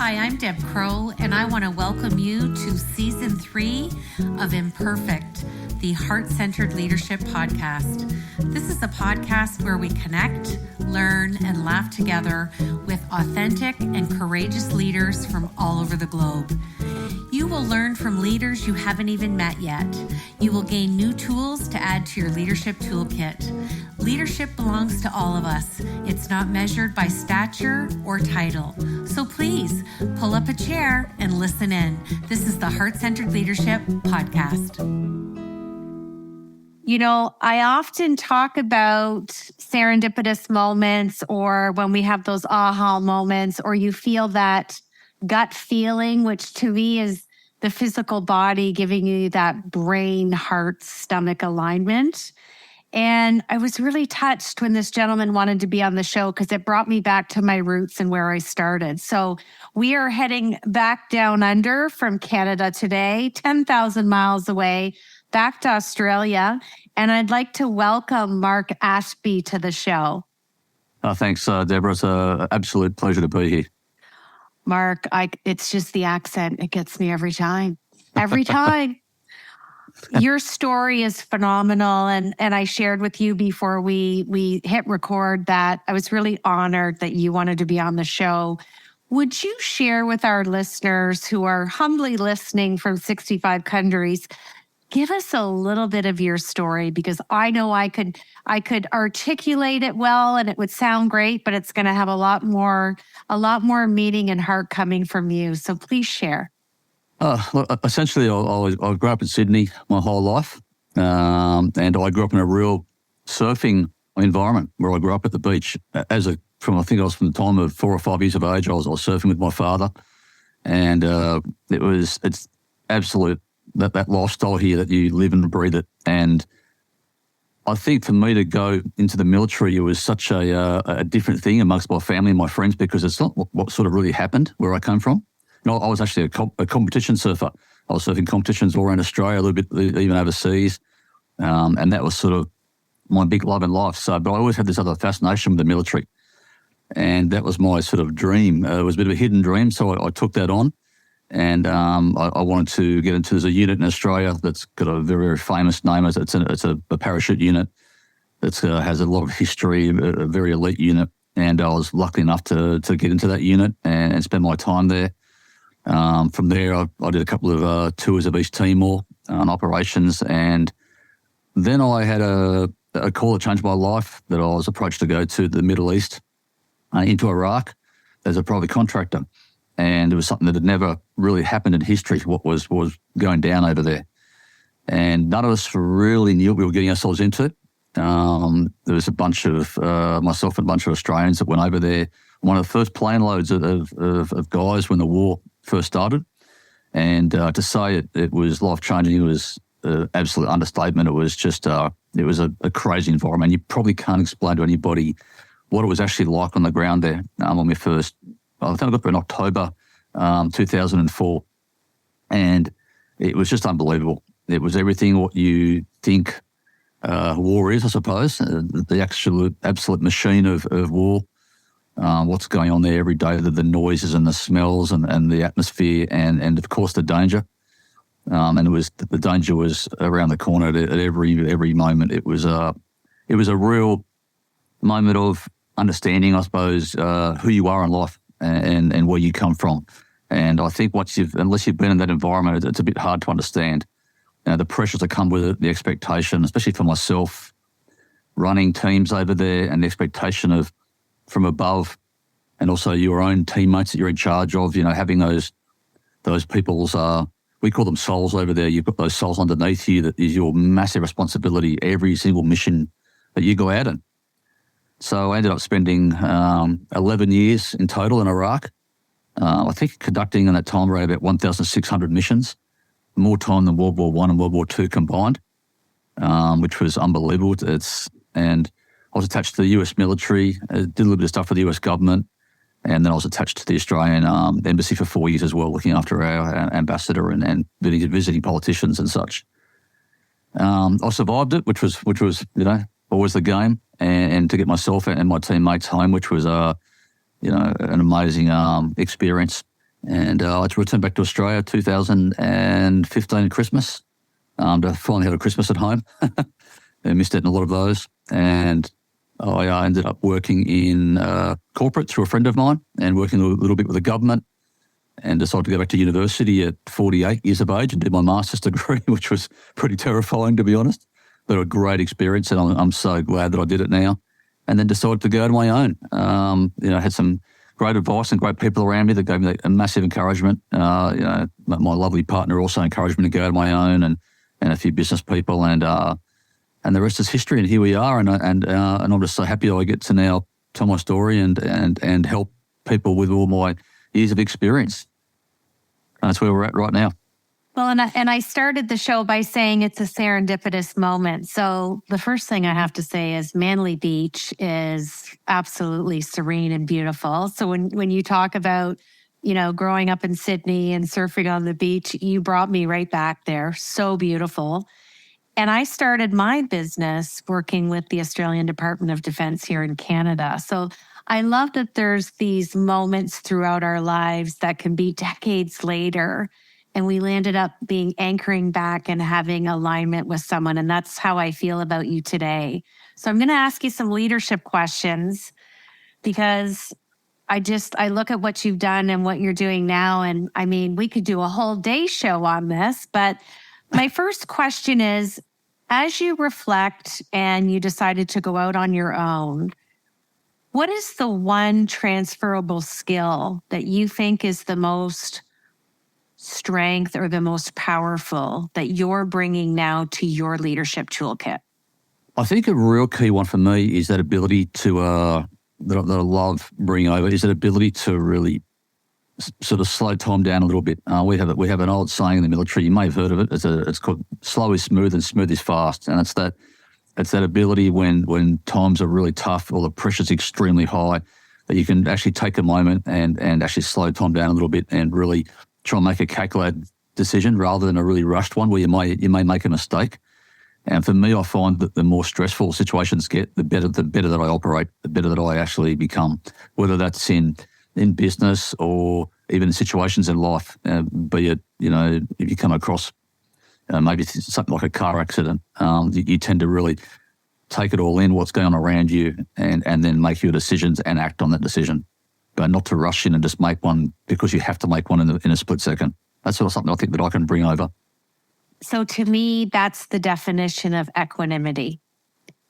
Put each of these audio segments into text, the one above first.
Hi, I'm Deb Crow, and I want to welcome you to Season 3 of Imperfect, the Heart-Centered Leadership Podcast. This is a podcast where we connect, learn, and laugh together with authentic and courageous leaders from all over the globe. You will learn from leaders you haven't even met yet. You will gain new tools to add to your leadership toolkit. Leadership belongs to all of us. It's not measured by stature or title. So please pull up a chair and listen in. This is the Heart-Centered Leadership Podcast. You know, I often talk about serendipitous moments, or when we have those aha moments, or you feel that gut feeling, which to me is the physical body giving you that brain, heart, stomach alignment. And I was really touched when this gentleman wanted to be on the show because it brought me back to my roots and where I started. So we are heading back down under from Canada today, 10,000 miles away, back to Australia. And I'd like to welcome Mark Ashby to the show. Thanks, Deborah. It's an absolute pleasure to be here. Mark, it's just the accent. It gets me every time. Every time. Your story is phenomenal. And I shared with you before we hit record that I was really honored that you wanted to be on the show. Would you share with our listeners who are humbly listening from 65 countries, give us a little bit of your story, because I know I could articulate it well and it would sound great, but it's going to have a lot more meaning and heart coming from you. So please share. Look, essentially, I grew up in Sydney my whole life, and I grew up in a real surfing environment where I grew up at the beach. From the time of 4 or 5 years of age, I was surfing with my father, and it's absolute that lifestyle here that you live and breathe it. And I think for me to go into the military, it was such a different thing amongst my family and my friends, because it's not what sort of really happened where I come from. You know, I was actually a competition surfer. I was surfing competitions all around Australia, a little bit even overseas, and that was sort of my big love in life. But I always had this other fascination with the military, and that was my sort of dream. It was a bit of a hidden dream, so I took that on, and I wanted to get into. There's a unit in Australia that's got a very, very famous name. It's a parachute unit that has a lot of history, a very elite unit, and I was lucky enough to get into that unit and spend my time there. From there, I did a couple of tours of East Timor on operations, and then I had a call that changed my life, that I was approached to go to the Middle East, into Iraq as a private contractor. And it was something that had never really happened in history, what was going down over there. And none of us really knew what we were getting ourselves into. There was a bunch of, myself and a bunch of Australians that went over there. One of the first plane loads of guys when the war first started. And to say it was life-changing, it was an absolute understatement. It was just, it was a crazy environment. You probably can't explain to anybody what it was actually like on the ground there when we first, I think I got there in October 2004. And it was just unbelievable. It was everything what you think war is, I suppose, the absolute machine of war. What's going on there every day, the noises and the smells and the atmosphere and of course the danger. And the danger was around the corner at every moment. It was a real moment of understanding, I suppose, who you are in life and where you come from. And I think unless you've been in that environment, it's a bit hard to understand. The pressures that come with it, the expectation, especially for myself, running teams over there, and the expectation of from above, and also your own teammates that you're in charge of, having those people's, we call them souls over there. You've got those souls underneath you that is your massive responsibility every single mission that you go out in. So I ended up spending 11 years in total in Iraq. I think conducting in that time around about 1,600 missions, more time than World War I and World War II combined, which was unbelievable. And I was attached to the US military, did a little bit of stuff for the US government, and then I was attached to the Australian embassy for 4 years as well, looking after our ambassador and visiting politicians and such. I survived it, which was always the game, and to get myself and my teammates home, which was an amazing experience. And I returned back to Australia 2015 Christmas to finally have a Christmas at home. I missed out on a lot of those. And I ended up working in corporate through a friend of mine and working a little bit with the government, and decided to go back to university at 48 years of age and do my master's degree, which was pretty terrifying, to be honest, but a great experience, and I'm so glad that I did it now. And then decided to go on my own. Had some great advice and great people around me that gave me a massive encouragement. My lovely partner also encouraged me to go on my own, and a few business people, and the rest is history. And here we are, and I'm just so happy that I get to now tell my story and help people with all my years of experience. That's where we're at right now. Well, and I started the show by saying it's a serendipitous moment. So the first thing I have to say is Manly Beach is absolutely serene and beautiful. So when you talk about, growing up in Sydney and surfing on the beach, you brought me right back there. So beautiful. And I started my business working with the Australian Department of Defence here in Canada. So I love that there's these moments throughout our lives that can be decades later, and we landed up being anchoring back and having alignment with someone. And that's how I feel about you today. So I'm going to ask you some leadership questions, because I look at what you've done and what you're doing now. And I mean, we could do a whole day show on this, but my first question is, as you reflect and you decided to go out on your own, what is the one transferable skill that you think is the most strength or the most powerful that you're bringing now to your leadership toolkit? I think a real key one for me is that ability to, that I love bringing over, is that ability to really sort of slow time down a little bit. We have an old saying in the military, you may have heard of it, it's called slow is smooth and smooth is fast. And it's that ability when times are really tough or the pressure's extremely high, that you can actually take a moment and actually slow time down a little bit and really try and make a calculated decision rather than a really rushed one where you may make a mistake. And for me, I find that the more stressful situations get, the better that I operate, the better that I actually become, whether that's in business or even in situations in life. Be it, if you come across maybe it's something like a car accident, you tend to really take it all in, what's going on around you, and then make your decisions and act on that decision, but not to rush in and just make one because you have to make one in a split second. That's sort of something I think that I can bring over. So to me, that's the definition of equanimity.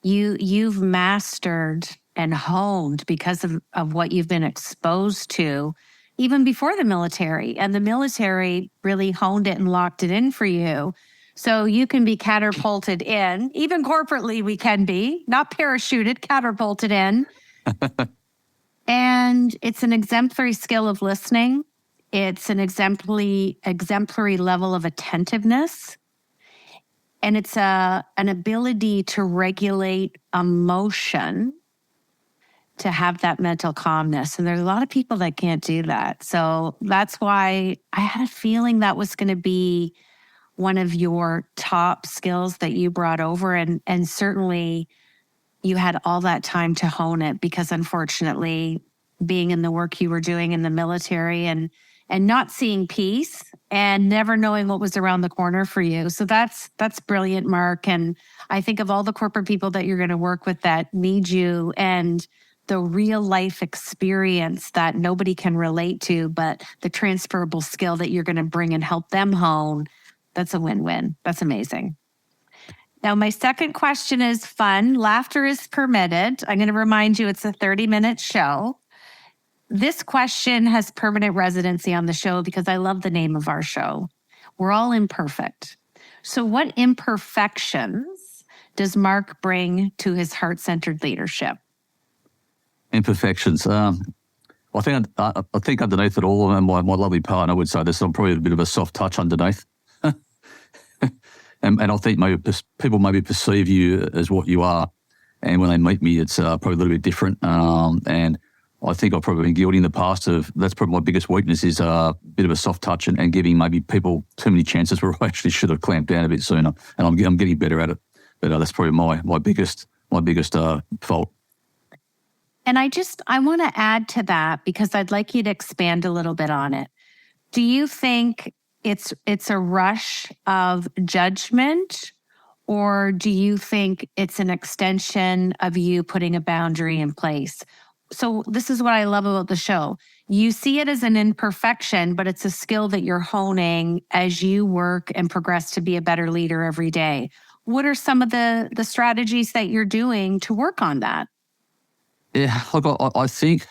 You've mastered and honed because of what you've been exposed to even before the military, and the military really honed it and locked it in for you. So you can be catapulted in, even corporately we can be, not parachuted, catapulted in. And it's an exemplary skill of listening. It's an exemplary level of attentiveness. And it's an ability to regulate emotion, to have that mental calmness. And there's a lot of people that can't do that. So that's why I had a feeling that was going to be one of your top skills that you brought over. And certainly you had all that time to hone it, because unfortunately, being in the work you were doing in the military and not seeing peace and never knowing what was around the corner for you. So that's brilliant, Mark. And I think of all the corporate people that you're going to work with that need you, and the real life experience that nobody can relate to, but the transferable skill that you're going to bring and help them hone, that's a win-win. That's amazing. Now, my second question is fun. Laughter is permitted. I'm going to remind you it's a 30-minute show. This question has permanent residency on the show because I love the name of our show. We're all imperfect. So what imperfections does Mark bring to his heart-centered leadership? Imperfections. I think underneath it all, and my lovely partner would say this, I'm probably a bit of a soft touch underneath. and I think people maybe perceive you as what you are. And when they meet me, it's probably a little bit different. And I think I've probably been guilty in the past of, that's probably my biggest weakness, is a bit of a soft touch and giving maybe people too many chances where I actually should have clamped down a bit sooner. And I'm getting better at it. But that's probably my biggest fault. And I want to add to that, because I'd like you to expand a little bit on it. Do you think it's a rush of judgment, or do you think it's an extension of you putting a boundary in place? So this is what I love about the show. You see it as an imperfection, but it's a skill that you're honing as you work and progress to be a better leader every day. What are some of the strategies that you're doing to work on that? Yeah, look, I think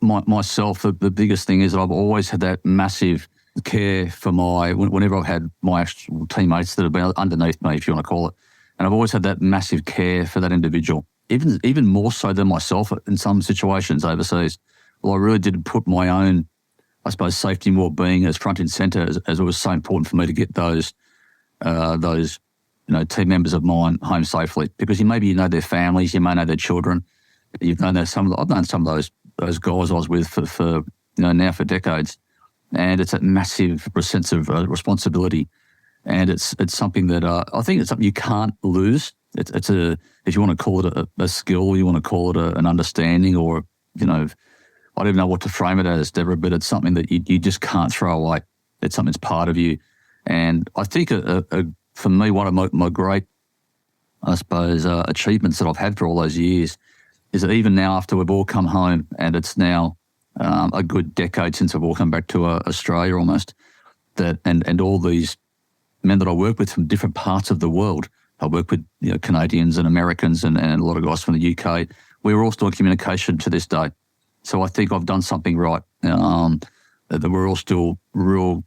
myself, the biggest thing is that I've always had that massive care for whenever I've had my actual teammates that have been underneath me, if you want to call it, and I've always had that massive care for that individual, even more so than myself in some situations overseas. Well, I really did put my own, I suppose, safety and well-being as front and centre, as it was so important for me to get those team members of mine home safely, because maybe you know their families, you may know their children. I've known some of those guys I was with for now for decades, and it's a massive sense of responsibility, and it's something that I think it's something you can't lose. It's if you want to call it a skill, you want to call it an understanding, or I don't even know what to frame it as, Deborah, but it's something that you just can't throw away. It's something that's part of you, and I think for me, one of my great, I suppose, achievements that I've had for all those years is that even now, after we've all come home, and it's now a good decade since we've all come back to Australia almost, that and all these men that I work with from different parts of the world, I work with Canadians and Americans and a lot of guys from the UK, we're all still in communication to this day. So I think I've done something right, that we're all still real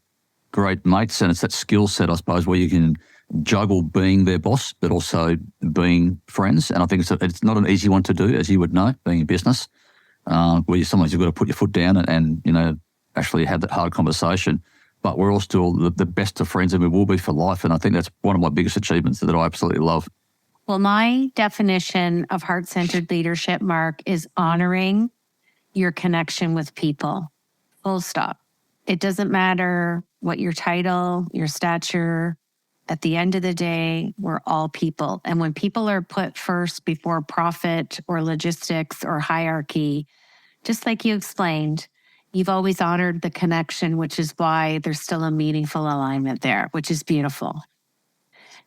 great mates, and it's that skill set, I suppose, where you can juggle being their boss, but also being friends. And I think it's not an easy one to do, as you would know, being in business, where sometimes you've got to put your foot down and actually have that hard conversation. But we're all still the best of friends, and we will be for life. And I think that's one of my biggest achievements that I absolutely love. Well, my definition of heart-centered leadership, Mark, is honoring your connection with people. Full stop. It doesn't matter what your title, your stature. At the end of the day, we're all people. And when people are put first before profit or logistics or hierarchy, just like you explained, you've always honored the connection, which is why there's still a meaningful alignment there, which is beautiful.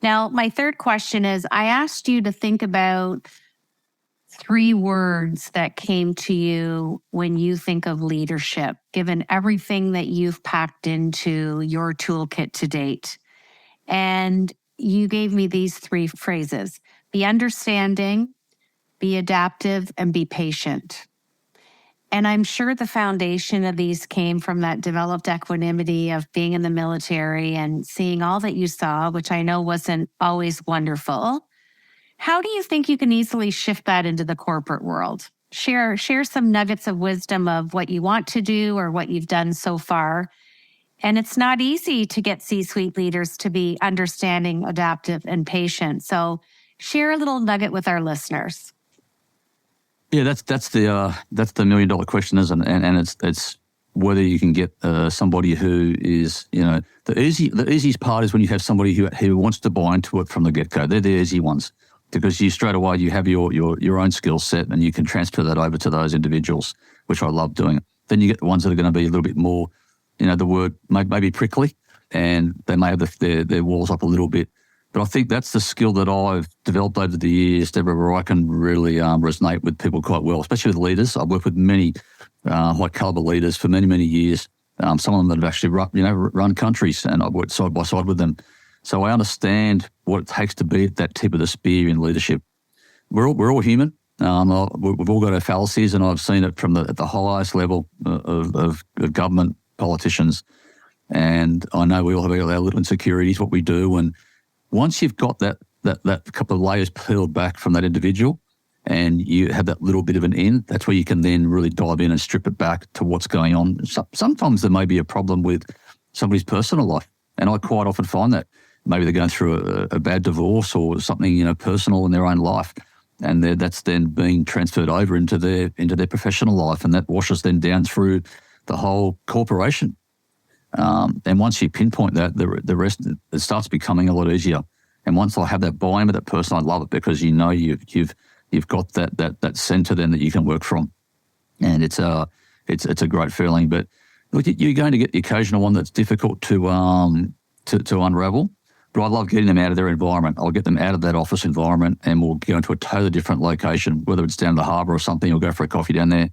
Now, my third question is, I asked you to think about 3 words that came to you when you think of leadership, given everything that you've packed into your toolkit to date. And you gave me these 3 phrases: be understanding, be adaptive, and be patient. And I'm sure the foundation of these came from that developed equanimity of being in the military and seeing all that you saw, which I know wasn't always wonderful. How do you think you can easily shift that into the corporate world? Share some nuggets of wisdom of what you want to do or what you've done so far. And it's not easy to get C-suite leaders to be understanding, adaptive, and patient. So share a little nugget with our listeners. Yeah, that's the $1 million question, isn't it? And it's whether you can get somebody who is, the easiest part is when you have somebody who wants to buy into it from the get-go. They're the easy ones, because you straight away you have your own skill set and you can transfer that over to those individuals, which I love doing. Then you get the ones that are going to be a little bit more, the word maybe prickly, and they may have their walls up a little bit. But I think that's the skill that I've developed over the years, Deborah, where I can really resonate with people quite well, especially with leaders. I've worked with many high caliber leaders for many, many years. Some of them that have actually run countries, and I've worked side by side with them. So I understand what it takes to be at that tip of the spear in leadership. We're all human. We've all got our fallacies, and I've seen it from at the highest level of government politicians. And I know we all have our little insecurities, what we do. And once you've got that couple of layers peeled back from that individual, and you have that little bit of an in, that's where you can then really dive in and strip it back to what's going on. Sometimes there may be a problem with somebody's personal life, and I quite often find that maybe they're going through a bad divorce or something personal in their own life, and that's then being transferred over into their professional life, and that washes them down through the whole corporation. And once you pinpoint that, the rest, it starts becoming a lot easier. And once I have that buy-in with that person, I love it, because you've got that center then that you can work from, and it's a great feeling. But look, you're going to get the occasional one that's difficult to unravel. But I love getting them out of their environment. I'll get them out of that office environment and we'll go into a totally different location, whether it's down the harbour or something, or go for a coffee down there,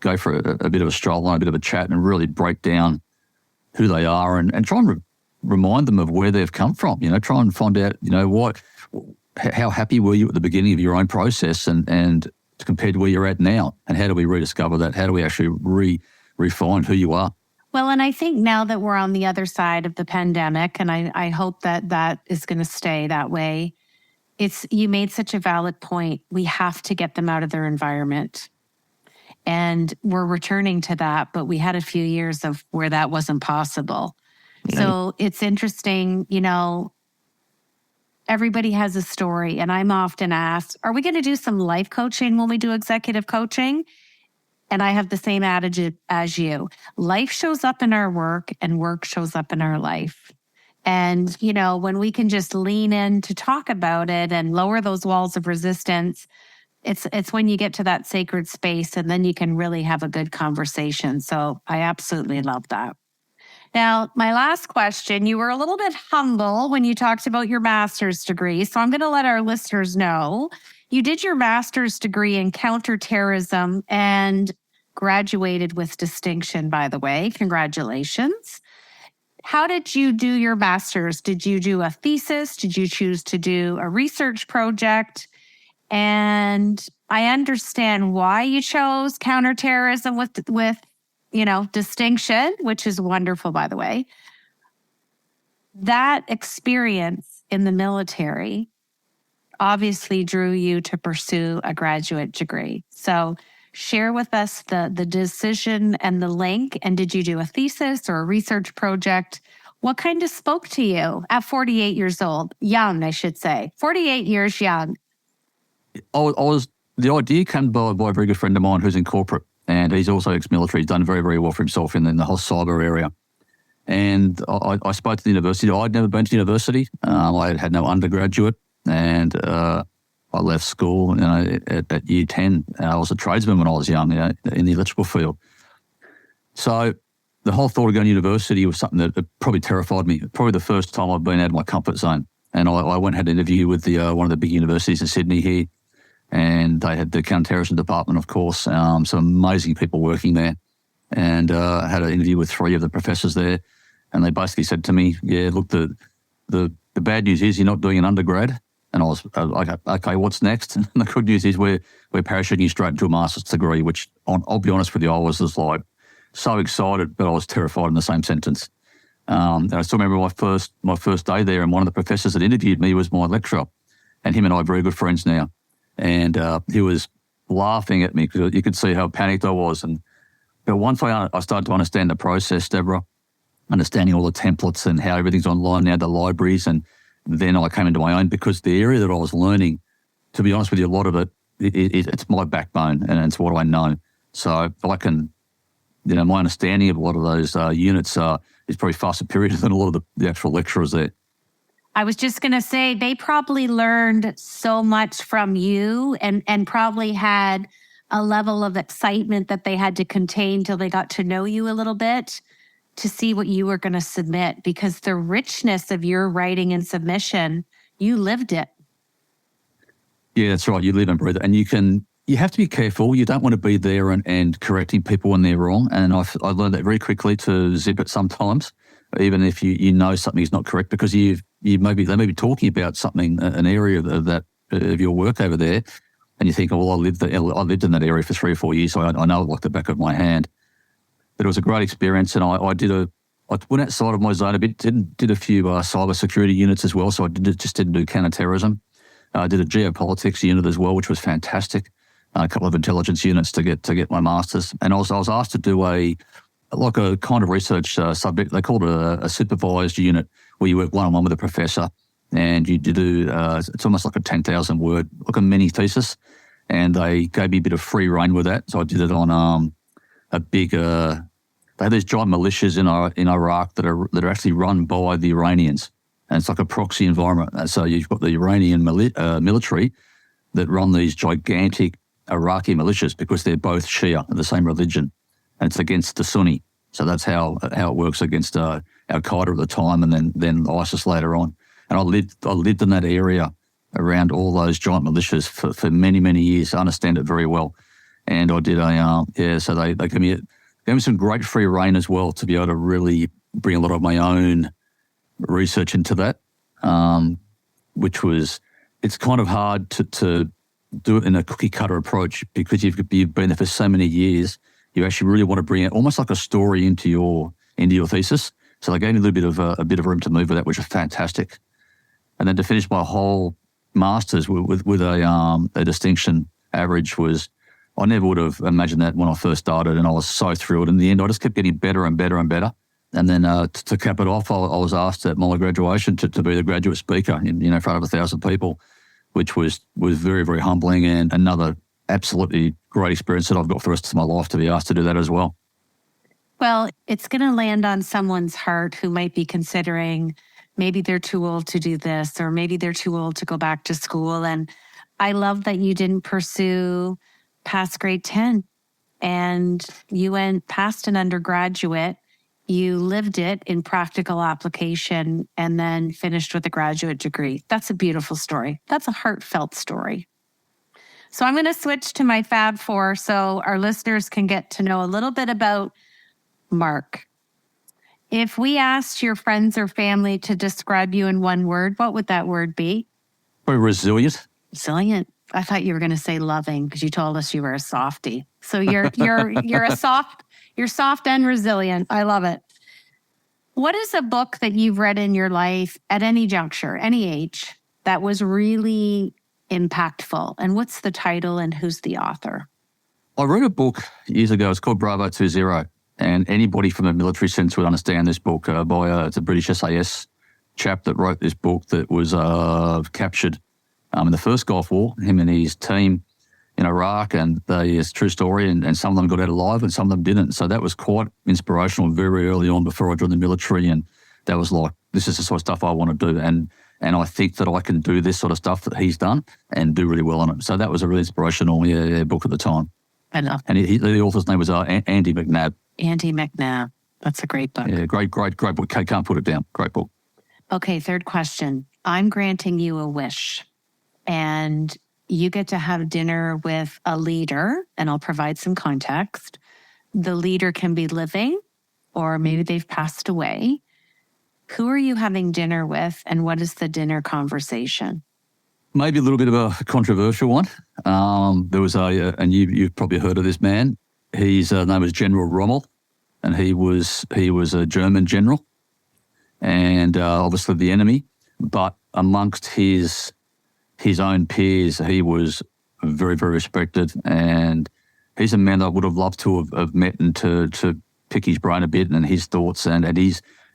go for a bit of a stroll and a bit of a chat and really break down who they are and try and remind them of where they've come from. Try and find out, how happy were you at the beginning of your own process and compared to where you're at now, and how do we rediscover that? How do we actually refine who you are? Well, and I think now that we're on the other side of the pandemic, and I hope that is going to stay that way, you made such a valid point. We have to get them out of their environment. And we're returning to that, but we had a few years of where that wasn't possible. Yeah. So it's interesting, everybody has a story. And I'm often asked, are we going to do some life coaching when we do executive coaching? And I have the same attitude as you. Life shows up in our work and work shows up in our life. And, when we can just lean in to talk about it and lower those walls of resistance, it's when you get to that sacred space and then you can really have a good conversation. So I absolutely love that. Now, my last question, you were a little bit humble when you talked about your master's degree. So I'm going to let our listeners know you did your master's degree in counterterrorism and graduated with distinction, by the way. Congratulations. How did you do your master's? Did you do a thesis? Did you choose to do a research project? And I understand why you chose counterterrorism with distinction, which is wonderful, by the way. That experience in the military obviously drew you to pursue a graduate degree. So share with us the decision and the link. And did you do a thesis or a research project? What kind of spoke to you at 48 years old? Young, I should say. 48 years young. The idea came by a very good friend of mine who's in corporate, and he's also ex-military. He's done very, very well for himself in the whole cyber area. And I spoke to the university. I'd never been to university. I had no undergraduate, and I left school at year 10. I was a tradesman when I was young in the electrical field. So the whole thought of going to university was something that probably terrified me. Probably the first time I've been out of my comfort zone. And I went and had an interview with one of the big universities in Sydney here, and they had the counterterrorism department, of course, some amazing people working there, and had an interview with 3 of the professors there, and they basically said to me, yeah, look, the bad news is you're not doing an undergrad. And I was like, okay, what's next? And the good news is we're parachuting you straight into a master's degree, which I'll be honest with you, I was just like so excited, but I was terrified in the same sentence. And I still remember my first day there, and one of the professors that interviewed me was my lecturer, and him and I are very good friends now. And he was laughing at me because you could see how panicked I was. But once I started to understand the process, Deborah, understanding all the templates and how everything's online now, the libraries, and then I came into my own, because the area that I was learning, to be honest with you, a lot of it's my backbone and it's what I know. So I can, my understanding of a lot of those units is probably far superior than a lot of the actual lecturers there. I was just going to say, they probably learned so much from you and probably had a level of excitement that they had to contain till they got to know you a little bit to see what you were going to submit, because the richness of your writing and submission, you lived it. Yeah, that's right. You live and breathe it. And you have to be careful. You don't want to be there and correcting people when they're wrong. And I learned that very quickly, to zip it sometimes, even if you know something is not correct, because they may be talking about something, an area of your work over there, and you think, oh, well, I lived in that area for 3 or 4 years, so I know it like the back of my hand. But it was a great experience, and I went outside of my zone a bit. Did a few cyber security units as well, so I just didn't do counterterrorism. I did a geopolitics unit as well, which was fantastic. A couple of intelligence units to get my master's, and I was asked to do a kind of research subject. They called it a supervised unit, where you work one-on-one with a professor, and you do it's almost like a 10,000 word, like a mini thesis, and they gave me a bit of free rein with that. So I did it on a big. They have these giant militias in Iraq that are actually run by the Iranians, and it's like a proxy environment. And so you've got the Iranian military that run these gigantic Iraqi militias, because they're both Shia, the same religion, and it's against the Sunni. So that's how it works against Al-Qaeda at the time, and then ISIS later on. And I lived in that area around all those giant militias for many, many years. I understand it very well. And I did so they gave me some great free rein as well to be able to really bring a lot of my own research into that, which was, it's kind of hard to do it in a cookie cutter approach because you've been there for so many years. You actually really want to bring it almost like a story into your thesis. So they gave me a bit of room to move with that, which was fantastic. And then to finish my whole master's with a distinction average was, I never would have imagined that when I first started, and I was so thrilled. In the end, I just kept getting better and better and better. And then to cap it off, I was asked at my graduation to be the graduate speaker in front of 1,000 people, which was very, very humbling, and another absolutely great experience that I've got for the rest of my life to be asked to do that as well. Well, it's going to land on someone's heart who might be considering maybe they're too old to do this, or maybe they're too old to go back to school. And I love that you didn't pursue past grade 10 and you went past an undergraduate. You lived it in practical application and then finished with a graduate degree. That's a beautiful story. That's a heartfelt story. So I'm going to switch to my Fab Four so our listeners can get to know a little bit about Mark. If we asked your friends or family to describe you in one word, what would that word be? Very resilient. Resilient. I thought you were going to say loving because you told us you were a softie. So you're a soft. You're soft and resilient. I love it. What is a book that you've read in your life at any juncture, any age, that was really impactful? And what's the title and who's the author? I read a book years ago. It's called Bravo 20. And anybody from a military sense would understand this book it's a British SAS chap that wrote this book that was captured in the first Gulf War, him and his team in Iraq, and it's a true story, and some of them got out alive and some of them didn't. So that was quite inspirational very early on before I joined the military, and that was like, this is the sort of stuff I want to do, and I think that I can do this sort of stuff that he's done and do really well on it. So that was a really inspirational book at the time. I know. And the author's name was Andy McNabb. Andy McNabb. That's a great book. Yeah, great book. Can't put it down. Great book. Okay, third question. I'm granting you a wish, and you get to have dinner with a leader, and I'll provide some context. The leader can be living, or maybe they've passed away. Who are you having dinner with, and what is the dinner conversation? Maybe a little bit of a controversial one. There was and you've probably heard of this man. His name was General Rommel, and he was a German general, and obviously the enemy. But amongst his own peers, he was very, very respected, and he's a man I would have loved to have met and to pick his brain a bit and his thoughts, and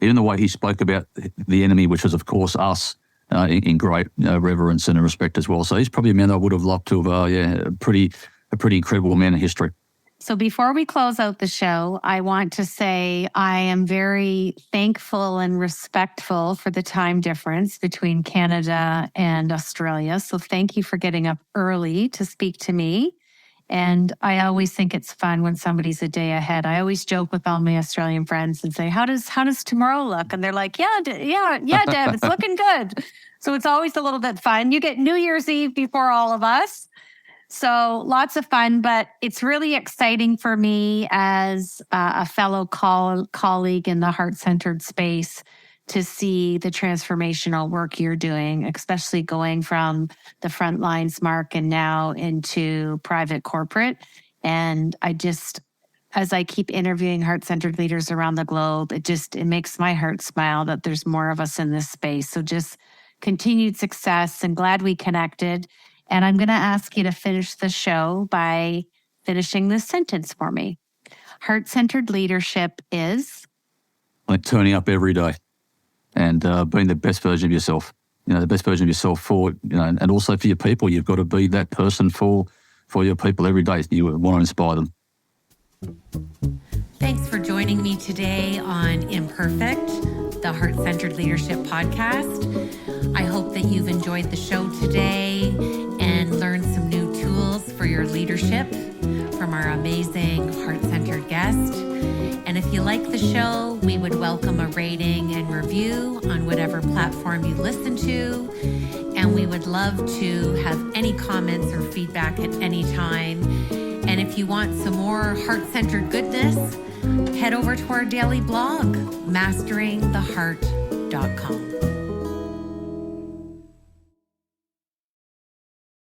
even the way he spoke about the enemy, which was of course us, in great reverence and respect as well. So he's probably a man I would have loved to have, a pretty incredible man in history. So before we close out the show, I want to say I am very thankful and respectful for the time difference between Canada and Australia. So thank you for getting up early to speak to me. And I always think it's fun when somebody's a day ahead. I always joke with all my Australian friends and say, how does tomorrow look? And they're like, yeah, Deb, it's looking good. So it's always a little bit fun. You get New Year's Eve before all of us. So lots of fun, but it's really exciting for me as a fellow colleague in the heart-centered space to see the transformational work you're doing, especially going from the front lines, Mark, and now into private corporate. And as I keep interviewing heart-centered leaders around the globe, it makes my heart smile that there's more of us in this space. So just continued success, and glad we connected. And I'm going to ask you to finish the show by finishing this sentence for me. Heart-centered leadership is? Like turning up every day and being the best version of yourself. The best version of yourself for, and also for your people. You've got to be that person for your people every day. You want to inspire them. Thanks for joining me today on Imperfect, the Heart-Centered Leadership Podcast. I hope that you've enjoyed the show today and learned some new tools for your leadership. from our amazing heart-centered guest. And if you like the show, we would welcome a rating and review on whatever platform you listen to. And we would love to have any comments or feedback at any time. And if you want some more heart-centered goodness, head over to our daily blog, masteringtheheart.com.